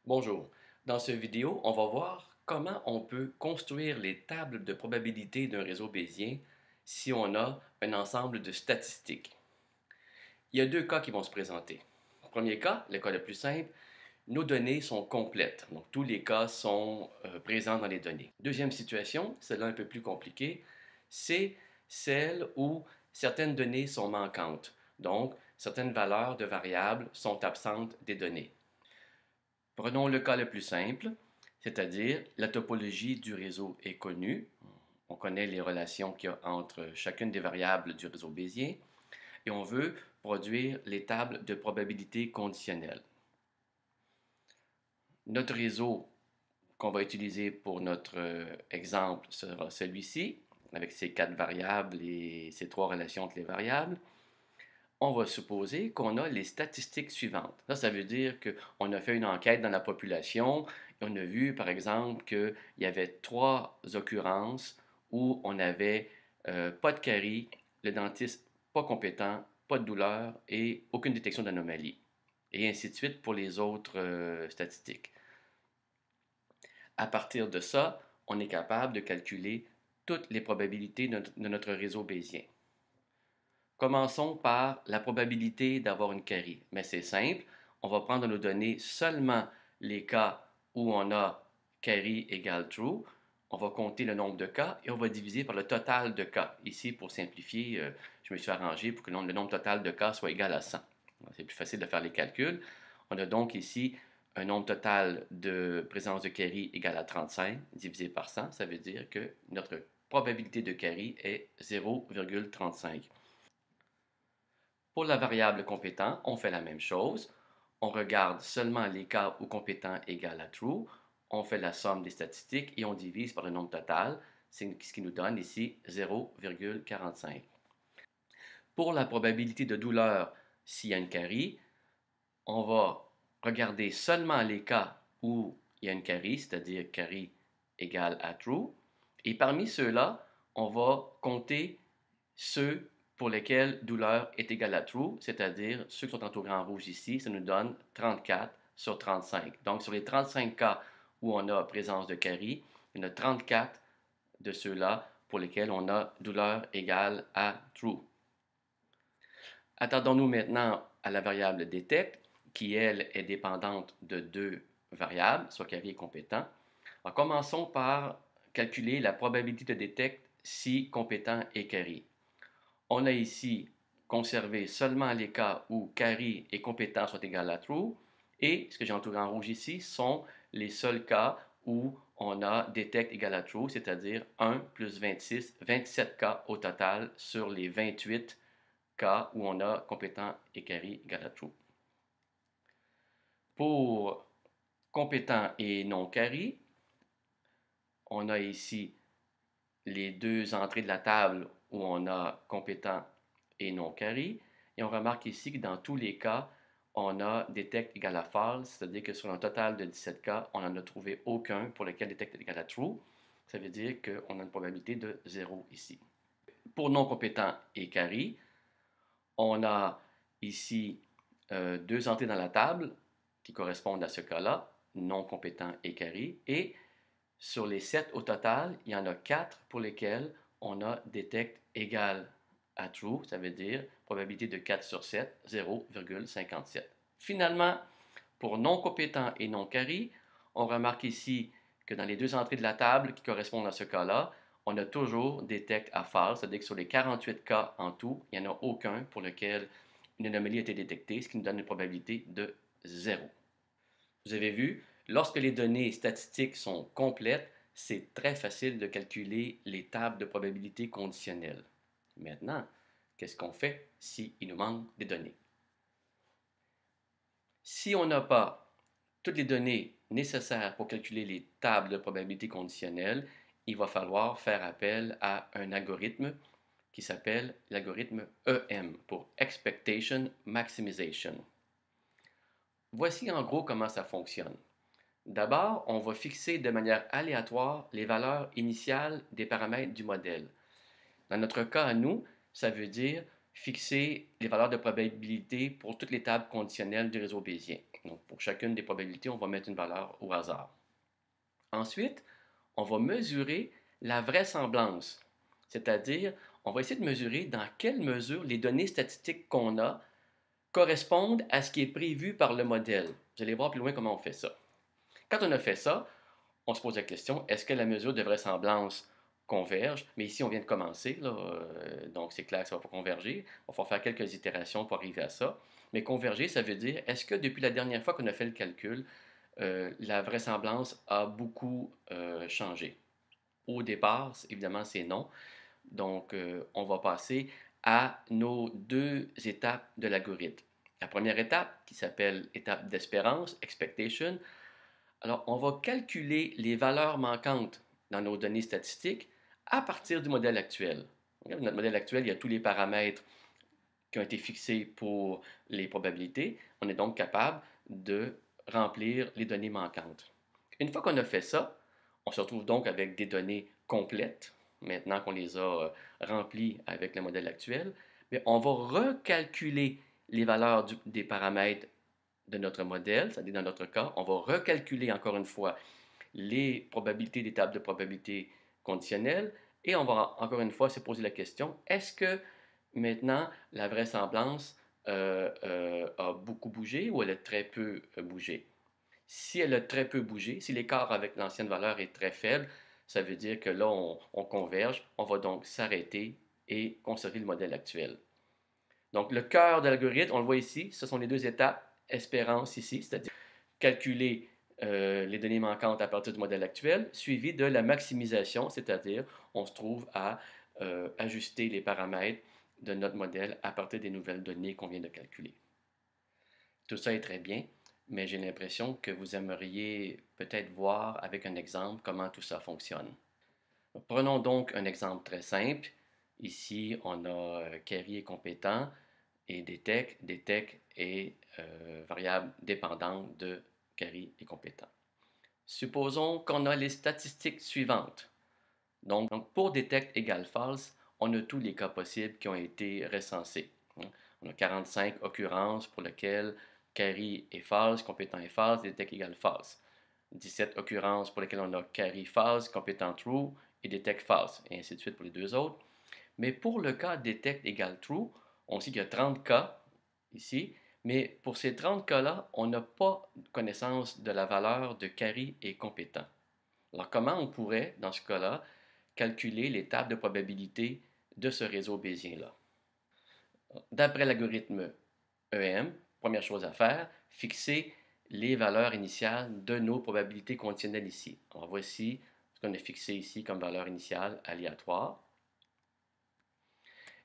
Bonjour. Dans cette vidéo, on va voir comment on peut construire les tables de probabilité d'un réseau bayésien si on a un ensemble de statistiques. Il y a deux cas qui vont se présenter. Premier cas, le cas le plus simple, nos données sont complètes. Donc, tous les cas sont présents dans les données. Deuxième situation, celle-là un peu plus compliquée, c'est celle où certaines données sont manquantes. Donc, certaines valeurs de variables sont absentes des données. Prenons le cas le plus simple, c'est-à-dire la topologie du réseau est connue. On connaît les relations qu'il y a entre chacune des variables du réseau bayésien et on veut produire les tables de probabilité conditionnelle. Notre réseau qu'on va utiliser pour notre exemple sera celui-ci, avec ses quatre variables et ses trois relations entre les variables. On va supposer qu'on a les statistiques suivantes. Ça veut dire qu'on a fait une enquête dans la population et on a vu, par exemple, qu'il y avait trois occurrences où on n'avait pas de carie, le dentiste pas compétent, pas de douleur et aucune détection d'anomalie. Et ainsi de suite pour les autres statistiques. À partir de ça, on est capable de calculer toutes les probabilités de notre réseau bayésien. Commençons par la probabilité d'avoir une carie. Mais c'est simple, on va prendre nos données seulement les cas où on a carie égale true. On va compter le nombre de cas et on va diviser par le total de cas. Ici, pour simplifier, je me suis arrangé pour que le nombre total de cas soit égal à 100. C'est plus facile de faire les calculs. On a donc ici un nombre total de présence de carie égal à 35 divisé par 100. Ça veut dire que notre probabilité de carie est 0,35. Pour la variable compétent, on fait la même chose. On regarde seulement les cas où compétent égale à true. On fait la somme des statistiques et on divise par le nombre total, c'est ce qui nous donne ici 0,45. Pour la probabilité de douleur, s'il y a une carie, on va regarder seulement les cas où il y a une carie, c'est-à-dire carie égale à true. Et parmi ceux-là, on va compter ceux pour lesquels douleur est égale à true, c'est-à-dire ceux qui sont entourés en rouge ici, ça nous donne 34 sur 35. Donc, sur les 35 cas où on a présence de carie, il y en a 34 de ceux-là pour lesquels on a douleur égale à true. Attendons-nous maintenant à la variable detect, qui, elle, est dépendante de deux variables, soit carie et compétent. Alors, commençons par calculer la probabilité de detect si compétent et carie. On a ici conservé seulement les cas où carie et compétent sont égales à true, et ce que j'ai entouré en rouge ici sont les seuls cas où on a detect égale à true, c'est-à-dire 1 plus 26, 27 cas au total sur les 28 cas où on a compétent et carie égale à true. Pour compétent et non carie, on a ici les deux entrées de la table où on a compétent et non carie. Et on remarque ici que dans tous les cas, on a detect égale à false, c'est-à-dire que sur un total de 17 cas, on n'en a trouvé aucun pour lequel detect est égal à true. Ça veut dire qu'on a une probabilité de 0 ici. Pour non compétent et carie, on a ici deux entrées dans la table qui correspondent à ce cas-là, non compétent et carie, et sur les 7 au total, il y en a 4 pour lesquels on a detect égal à true, ça veut dire probabilité de 4 sur 7, 0,57. Finalement, pour non compétent et non carie, on remarque ici que dans les deux entrées de la table qui correspondent à ce cas-là, on a toujours detect à false, c'est-à-dire que sur les 48 cas en tout, il n'y en a aucun pour lequel une anomalie a été détectée, ce qui nous donne une probabilité de 0. Vous avez vu, lorsque les données statistiques sont complètes, c'est très facile de calculer les tables de probabilité conditionnelles. Maintenant, qu'est-ce qu'on fait s'il nous manque des données? Si on n'a pas toutes les données nécessaires pour calculer les tables de probabilité conditionnelles, il va falloir faire appel à un algorithme qui s'appelle l'algorithme EM pour Expectation Maximization. Voici en gros comment ça fonctionne. D'abord, on va fixer de manière aléatoire les valeurs initiales des paramètres du modèle. Dans notre cas à nous, ça veut dire fixer les valeurs de probabilité pour toutes les tables conditionnelles du réseau bayésien. Donc, pour chacune des probabilités, on va mettre une valeur au hasard. Ensuite, on va mesurer la vraisemblance, c'est-à-dire, on va essayer de mesurer dans quelle mesure les données statistiques qu'on a correspondent à ce qui est prévu par le modèle. Vous allez voir plus loin comment on fait ça. Quand on a fait ça, on se pose la question, est-ce que la mesure de vraisemblance converge? Mais ici, on vient de commencer, là, donc c'est clair que ça ne va pas converger. On va faire quelques itérations pour arriver à ça. Mais converger, ça veut dire, est-ce que depuis la dernière fois qu'on a fait le calcul, la vraisemblance a beaucoup changé? Au départ, évidemment, c'est non. Donc, on va passer à nos deux étapes de l'algorithme. La première étape, qui s'appelle étape d'espérance, expectation. Alors, on va calculer les valeurs manquantes dans nos données statistiques à partir du modèle actuel. Notre modèle actuel, il y a tous les paramètres qui ont été fixés pour les probabilités. On est donc capable de remplir les données manquantes. Une fois qu'on a fait ça, on se retrouve donc avec des données complètes, maintenant qu'on les a remplies avec le modèle actuel, mais on va recalculer les valeurs des paramètres de notre modèle, c'est-à-dire dans notre cas, on va recalculer encore une fois les probabilités des tables de probabilité conditionnelles et on va encore une fois se poser la question, est-ce que maintenant la vraisemblance a beaucoup bougé ou elle a très peu bougé? Si elle a très peu bougé, si l'écart avec l'ancienne valeur est très faible, ça veut dire que là, on converge. On va donc s'arrêter et conserver le modèle actuel. Donc, le cœur de l'algorithme, on le voit ici, ce sont les deux étapes. Espérance ici, c'est-à-dire calculer les données manquantes à partir du modèle actuel, suivi de la maximisation, c'est-à-dire on se trouve à ajuster les paramètres de notre modèle à partir des nouvelles données qu'on vient de calculer. Tout ça est très bien, mais j'ai l'impression que vous aimeriez peut-être voir avec un exemple comment tout ça fonctionne. Prenons donc un exemple très simple. Ici, on a Carry est compétent et Detect est variable dépendante de Carry est compétent. Supposons qu'on a les statistiques suivantes. Donc, pour Detect égale false, on a tous les cas possibles qui ont été recensés. On a 45 occurrences pour lesquelles Carry est false, compétent est false, Detect égale false. 17 occurrences pour lesquelles on a Carry false, compétent true et Detect false, et ainsi de suite pour les deux autres. Mais pour le cas Detect égale true, on sait qu'il y a 30 cas ici, mais pour ces 30 cas-là, on n'a pas connaissance de la valeur de Carry est compétent. Alors comment on pourrait, dans ce cas-là, calculer les tables de probabilité de ce réseau bayésien-là? D'après l'algorithme EM, première chose à faire, fixer les valeurs initiales de nos probabilités conditionnelles ici. Alors voici ce qu'on a fixé ici comme valeur initiale aléatoire.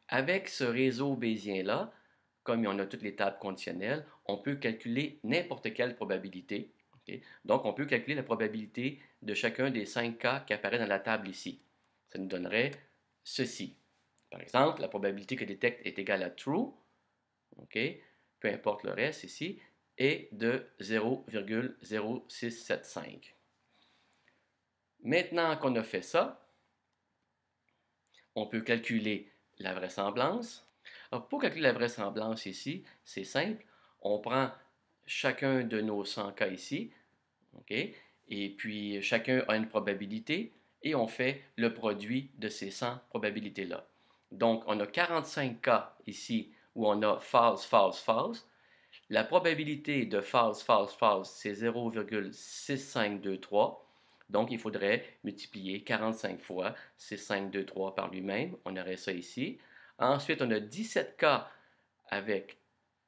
Avec ce réseau bayésien-là, comme on a toutes les tables conditionnelles, on peut calculer n'importe quelle probabilité. Okay? Donc, on peut calculer la probabilité de chacun des 5 cas qui apparaît dans la table ici. Ça nous donnerait ceci. Par exemple, la probabilité que Detect est égale à true, okay? Peu importe le reste ici, est de 0,0675. Maintenant qu'on a fait ça, on peut calculer la vraisemblance. Alors, pour calculer la vraisemblance ici, c'est simple. On prend chacun de nos 100 cas ici, OK? Et puis chacun a une probabilité et on fait le produit de ces 100 probabilités-là. Donc, on a 45 cas ici où on a false, false, false. La probabilité de false, false, false, c'est 0,6523. Donc, il faudrait multiplier 45 fois 6523 par lui-même. On aurait ça ici. Ensuite, on a 17 cas avec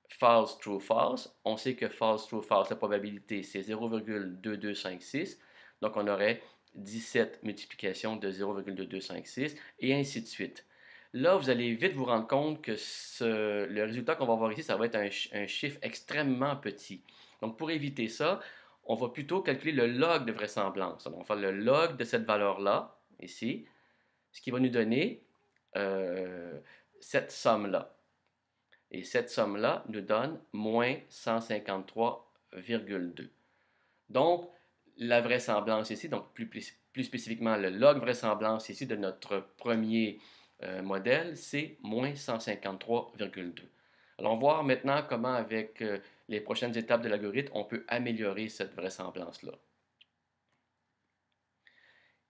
false, true, false. On sait que false, true, false, la probabilité, c'est 0,2256. Donc, on aurait 17 multiplications de 0,2256 et ainsi de suite. Là, vous allez vite vous rendre compte que le résultat qu'on va voir ici, ça va être un chiffre extrêmement petit. Donc, pour éviter ça, on va plutôt calculer le log de vraisemblance. Donc, on va faire le log de cette valeur-là, ici, ce qui va nous donner cette somme-là. Et cette somme-là nous donne moins 153,2. Donc, la vraisemblance ici, donc plus spécifiquement le log vraisemblance ici de notre premier modèle, c'est moins 153,2. Allons voir maintenant comment, avec les prochaines étapes de l'algorithme, on peut améliorer cette vraisemblance-là.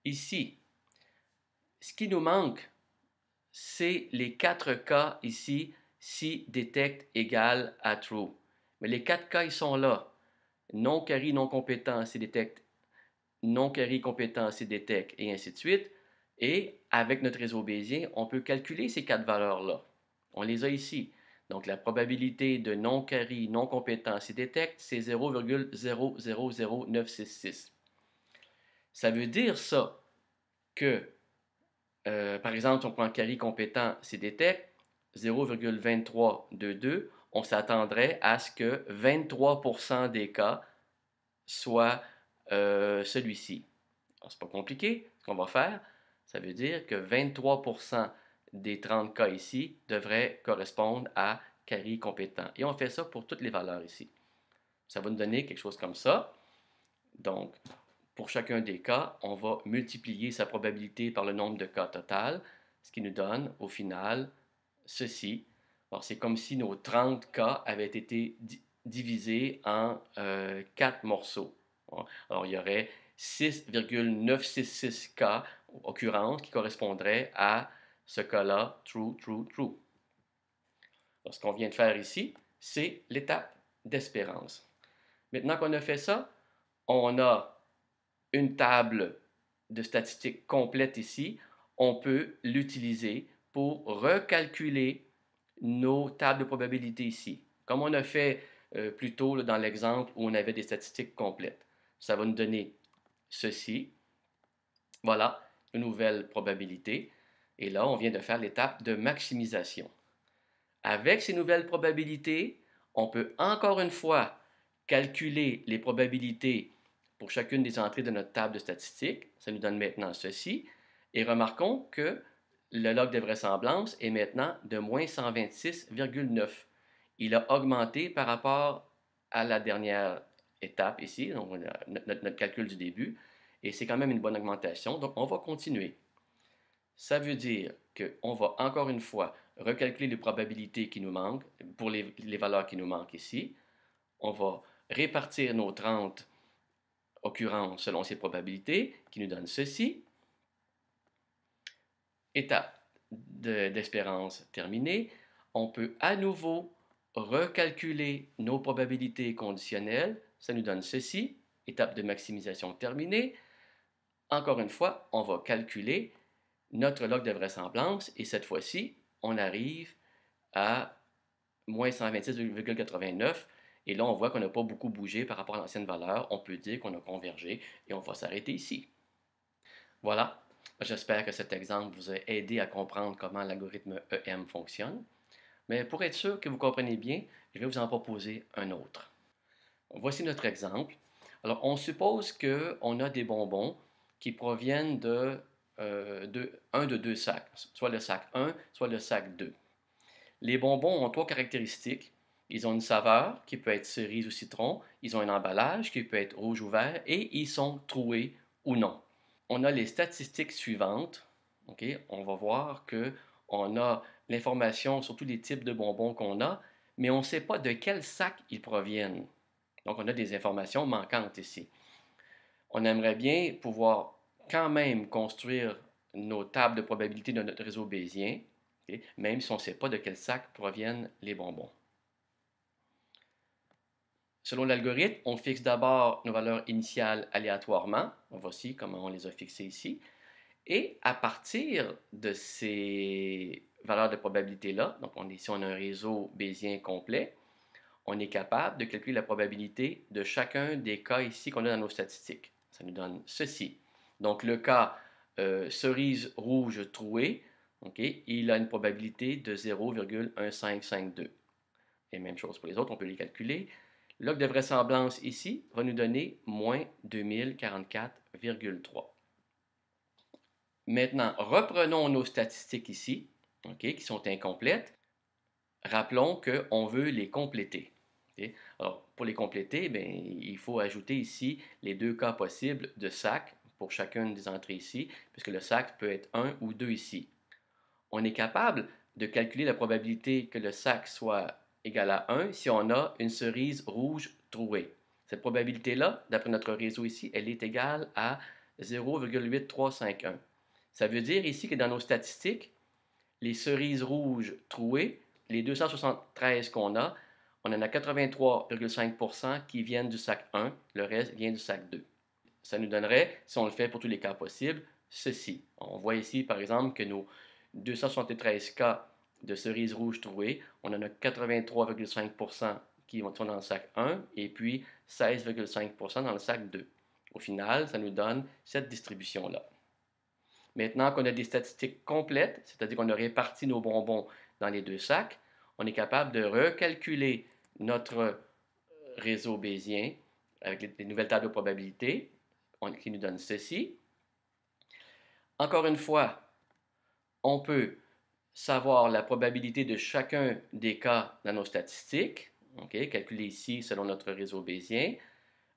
Ici, ce qui nous manque, c'est les 4 cas ici, si detect égale à true. Mais les 4 cas, ils sont là. Non carry, non compétent, si detect, non carry, compétent, si detect, et ainsi de suite. Et avec notre réseau bayésien, on peut calculer ces 4 valeurs-là. On les a ici. Donc, la probabilité de non carry, non compétent, si detect, c'est 0,000966. Ça veut dire ça que par exemple, si on prend carry compétent CDTEC, 0,2322, on s'attendrait à ce que 23% des cas soient celui-ci. C'est pas compliqué. Ce qu'on va faire, ça veut dire que 23% des 30 cas ici devraient correspondre à carry compétent. Et on fait ça pour toutes les valeurs ici. Ça va nous donner quelque chose comme ça. Donc, pour chacun des cas, on va multiplier sa probabilité par le nombre de cas total, ce qui nous donne au final ceci. Alors, c'est comme si nos 30 cas avaient été divisés en 4 morceaux. Alors, il y aurait 6,966 cas, occurrences, qui correspondraient à ce cas-là, true, true, true. Alors, ce qu'on vient de faire ici, c'est l'étape d'espérance. Maintenant qu'on a fait ça, on a une table de statistiques complète ici, on peut l'utiliser pour recalculer nos tables de probabilité ici, comme on a fait plus tôt là, dans l'exemple où on avait des statistiques complètes. Ça va nous donner ceci. Voilà, une nouvelle probabilité. Et là, on vient de faire l'étape de maximisation. Avec ces nouvelles probabilités, on peut encore une fois calculer les probabilités pour chacune des entrées de notre table de statistiques. Ça nous donne maintenant ceci. Et remarquons que le log de vraisemblance est maintenant de moins 126,9. Il a augmenté par rapport à la dernière étape ici, donc notre calcul du début. Et c'est quand même une bonne augmentation. Donc, on va continuer. Ça veut dire qu'on va encore une fois recalculer les probabilités qui nous manquent pour les valeurs qui nous manquent ici. On va répartir nos 30 occurrences selon ces probabilités qui nous donnent ceci. Étape d'espérance terminée. On peut à nouveau recalculer nos probabilités conditionnelles. Ça nous donne ceci. Étape de maximisation terminée. Encore une fois, on va calculer notre log de vraisemblance et cette fois-ci, on arrive à moins 126,89 et là, on voit qu'on n'a pas beaucoup bougé par rapport à l'ancienne valeur. On peut dire qu'on a convergé et on va s'arrêter ici. Voilà, j'espère que cet exemple vous a aidé à comprendre comment l'algorithme EM fonctionne. Mais pour être sûr que vous comprenez bien, je vais vous en proposer un autre. Voici notre exemple. Alors, on suppose qu'on a des bonbons qui proviennent un de deux sacs, soit le sac 1, soit le sac 2. Les bonbons ont 3 caractéristiques. Ils ont une saveur qui peut être cerise ou citron, ils ont un emballage qui peut être rouge ou vert et ils sont troués ou non. On a les statistiques suivantes. Okay? On va voir qu'on a l'information sur tous les types de bonbons qu'on a, mais on ne sait pas de quel sac ils proviennent. Donc, on a des informations manquantes ici. On aimerait bien pouvoir quand même construire nos tables de probabilité de notre réseau bayésien, okay, même si on ne sait pas de quel sac proviennent les bonbons. Selon l'algorithme, on fixe d'abord nos valeurs initiales aléatoirement. Voici comment on les a fixées ici. Et à partir de ces valeurs de probabilité-là, donc ici on a un réseau bayésien complet, on est capable de calculer la probabilité de chacun des cas ici qu'on a dans nos statistiques. Ça nous donne ceci. Donc, le cas cerise rouge trouée, okay, il a une probabilité de 0,1552. Et même chose pour les autres, on peut les calculer. Le log de vraisemblance ici va nous donner moins 2044,3. Maintenant, reprenons nos statistiques ici, okay, qui sont incomplètes. Rappelons qu'on veut les compléter. Okay? Alors, pour les compléter, bien, il faut ajouter ici les 2 cas possibles de sac pour chacune des entrées ici, puisque le sac peut être 1 ou 2 ici. On est capable de calculer la probabilité que le sac soit égal à 1 si on a une cerise rouge trouée. Cette probabilité-là, d'après notre réseau ici, elle est égale à 0,8351. Ça veut dire ici que dans nos statistiques, les cerises rouges trouées, les 273 qu'on a, on en a 83,5% qui viennent du sac 1, le reste vient du sac 2. Ça nous donnerait, si on le fait pour tous les cas possibles, ceci. On voit ici, par exemple, que nos 273 cas de cerises rouges trouées, on en a 83,5% qui sont dans le sac 1 et puis 16,5% dans le sac 2. Au final, ça nous donne cette distribution-là. Maintenant qu'on a des statistiques complètes, c'est-à-dire qu'on a réparti nos bonbons dans les deux sacs, on est capable de recalculer notre réseau bayésien avec les nouvelles tables de probabilité qui nous donnent ceci. Encore une fois, on peut savoir la probabilité de chacun des cas dans nos statistiques, calculé ici selon notre réseau bayésien.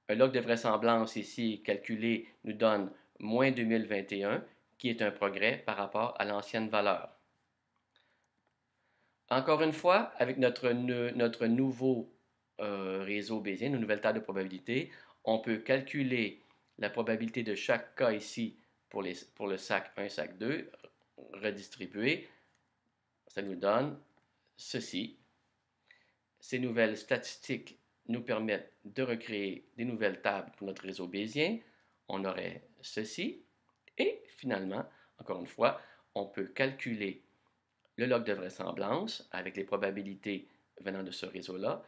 Un log de vraisemblance ici calculé nous donne moins 2021, qui est un progrès par rapport à l'ancienne valeur. Encore une fois, avec notre nouveau réseau bayésien, nos nouvelles tables de probabilité, on peut calculer la probabilité de chaque cas ici pour le sac 1, sac 2, redistribué. Ça nous donne ceci. Ces nouvelles statistiques nous permettent de recréer des nouvelles tables pour notre réseau bayésien. On aurait ceci. Et finalement, encore une fois, on peut calculer le log de vraisemblance avec les probabilités venant de ce réseau-là,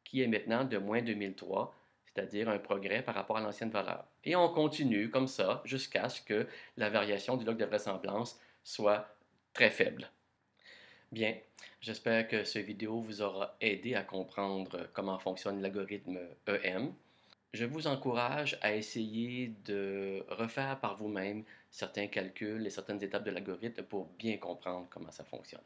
qui est maintenant de moins 2003, c'est-à-dire un progrès par rapport à l'ancienne valeur. Et on continue comme ça jusqu'à ce que la variation du log de vraisemblance soit très faible. Bien, j'espère que cette vidéo vous aura aidé à comprendre comment fonctionne l'algorithme EM. Je vous encourage à essayer de refaire par vous-même certains calculs et certaines étapes de l'algorithme pour bien comprendre comment ça fonctionne.